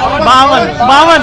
52.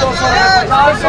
200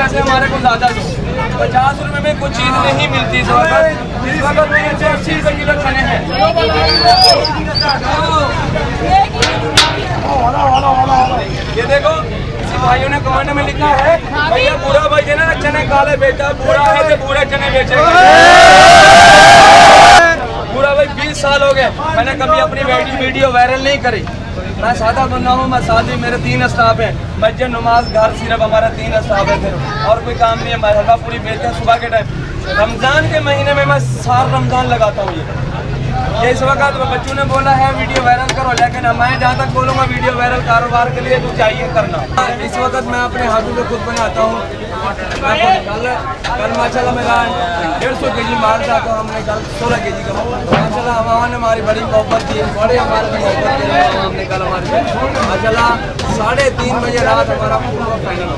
पैसे हमारे को ज़्यादा दो। 50 रुपए में कुछ चीज़ नहीं मिलती इस वक्त 80 रुपए किलो चने हैं। ये देखो किसी भाइयों ने कमेंट में लिखा है भैया बुरा भाई है ना चने काले बेचा, बुरा है तो बुरे चने बेचेंगे। बुरा भाई 20 साल हो गए मैंने कभी अपनी वीडियो वायरल नहीं करी। मैं सादा बंदा हूँ, मैं सादी, मेरे 3 स्टाफ हैं, मस्जिद नमाज घर सिर्फ हमारा 3 स्टाफ है फिर और कोई काम नहीं है। मैं हलवा पूरी बेचते हैं सुबह के टाइम। रमज़ान के महीने में मैं सारा रमज़ान लगाता हूँ। ये इस वक्त बच्चों ने बोला है वीडियो वायरल करो, लेकिन मैं जहाँ तक बोलूँगा वीडियो वायरल कारोबार के लिए तो चाहिए करना। इस वक्त मैं अपने हाथों से खुद बनाता हूँ। कल माशाल्लाह मेरा 150 केजी माल था, तो हमने कल 16 केजी का माशाल्लाह हमारे हमारी बड़ी मोहब्बत थी, बड़े हमारे मोहब्बत थी। हमने कल हमारे माशाल्लाह 3:30 बजे रात हमारा पूरा फाइनल हो।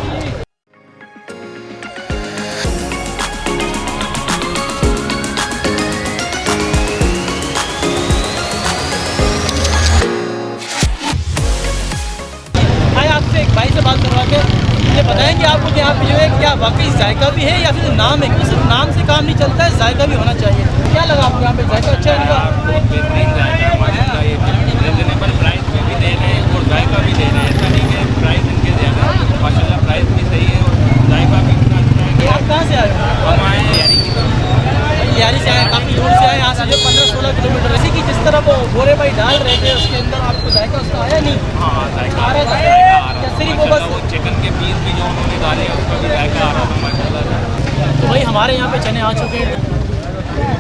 आपसे एक भाई से बात करवा के ये बताएं कि आपको यहाँ पे जो है क्या वाकई जायका भी है या फिर नाम है, क्योंकि सिर्फ नाम से काम नहीं चलता है, जायका भी होना चाहिए। क्या लगा आपको यहाँ पे जायका अच्छा है इनका? बहुत बेहतरीन जायका माशाल्लाह, ये रिजनेबल प्राइस में भी दे रहे हैं और जायका भी दे रहे हैं। ऐसा नहीं कि प्राइस इनके ज़्यादा, माशाल्लाह प्राइस भी सही है और जायका भी इतना अच्छा है। आप कहाँ से आए हो? हम आए हैं यारी की तरफ, यारी से आए, काफ़ी दूर से आए, यहाँ से जो 15-16 किलोमीटर। इसी की जिस तरह वो भोरे भाई डाल रहे थे उसके अंदर आपको जायका उसका आया नहीं? हाँ जायका आ रहा था। जायका आ रहा क्या था सिर्फ वो माशाल्लाह। बस वो चिकन के पीस भी जो उन्होंने डाले हैं उसका भी जायका आ रहा था माशाल्लाह। तो भाई हमारे यहाँ पे चने आ चुके हैं,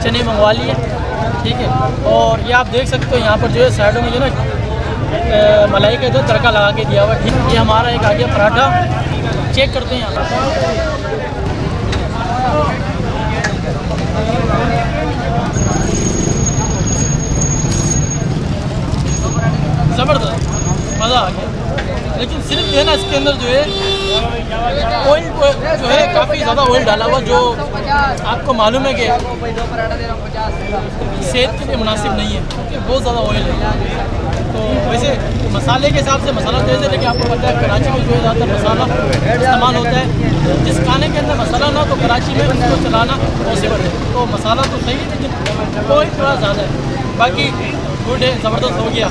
चने मंगवा लिए, ठीक है। और ये आप देख सकते हो यहाँ पर जो है साइडों में जो ना मलाई का जो तड़का लगा के दिया हुआ है, ठीक। ये हमारा एक आ गया पराठा, चेक करते हैं यहाँ। ज़बरदस्त, मज़ा आ गया। लेकिन सिर्फ जो है ना इसके अंदर जो है ऑयल जो है काफ़ी ज़्यादा ऑयल डाला हुआ, जो आपको मालूम है कि सेहत के लिए मुनासिब नहीं है, क्योंकि बहुत ज़्यादा ऑयल है। तो वैसे मसाले के हिसाब से मसाला तेज़ है, लेकिन आपको पता है कराची में जो है ज़्यादातर मसाला इस्तेमाल होता है। जिस खाने के अंदर मसाला ना तो कराची में उसको चलाना पॉसिबल है। तो मसाला तो सही है लेकिन ऑयल थोड़ा ज़्यादा है, बाकी गुड है, ज़बरदस्त हो गया।